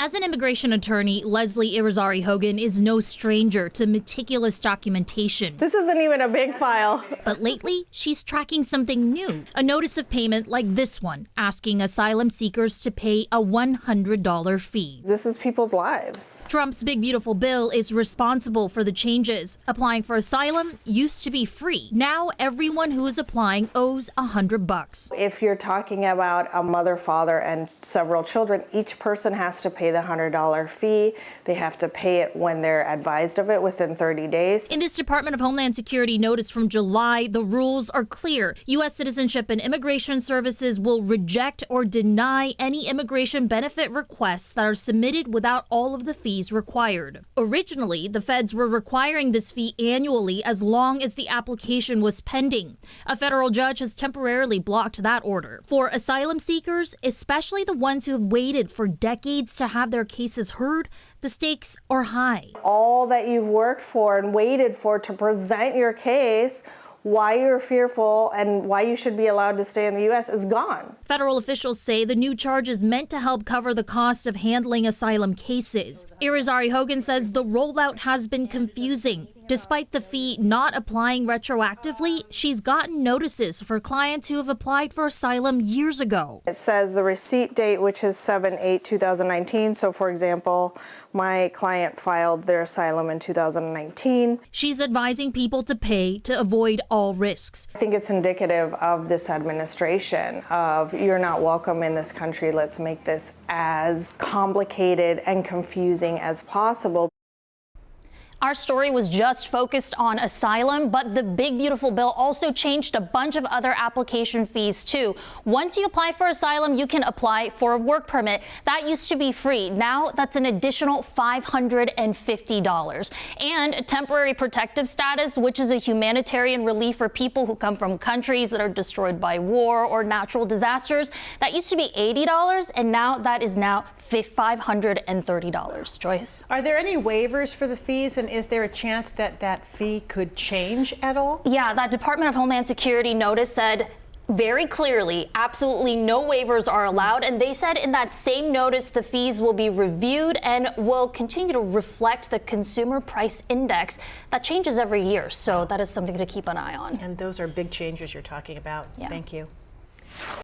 As an immigration attorney, Leslie Irizarry-Hogan is no stranger to meticulous documentation. This isn't even a big file. But lately, she's tracking something new, a notice of payment like this one, asking asylum seekers to pay a $100 fee. This is people's lives. Trump's big beautiful bill is responsible for the changes. Applying for asylum used to be free. Now everyone who is applying owes $100. If you're talking about a mother, father, and several children, each person has to pay the $100 fee. They have to pay it when they're advised of it within 30 days. In this Department of Homeland Security notice from July, the rules are clear. U.S. Citizenship and Immigration Services will reject or deny any immigration benefit requests that are submitted without all of the fees required. Originally, the feds were requiring this fee annually as long as the application was pending. A federal judge has temporarily blocked that order. For asylum seekers, especially the ones who have waited for decades to have their cases heard, the stakes are high. All that you've worked for and waited for to present your case, why you're fearful and why you should be allowed to stay in the U.S. is gone. Federal officials say the new charge is meant to help cover the cost of handling asylum cases. Irizarry-Hogan says the rollout has been confusing. Despite the fee not applying retroactively, she's gotten notices for clients who have applied for asylum years ago. It says the receipt date, which is 7/8/2019. So, for example, my client filed their asylum in 2019. She's advising people to pay to avoid all risks. I think it's indicative of this administration of you're not welcome in this country. Let's make this as complicated and confusing as possible. Our story was just focused on asylum, but the big beautiful bill also changed a bunch of other application fees too. Once you apply for asylum, you can apply for a work permit. That used to be free. Now that's an additional $550. And temporary protective status, which is a humanitarian relief for people who come from countries that are destroyed by war or natural disasters. That used to be $80, and now that is now $530. Joyce? Are there any waivers for the fees, and is there a chance that that fee could change at all? Yeah, that Department of Homeland Security notice said very clearly, absolutely no waivers are allowed. And they said in that same notice, the fees will be reviewed and will continue to reflect the consumer price index that changes every year. So that is something to keep an eye on. And those are big changes you're talking about. Yeah. Thank you.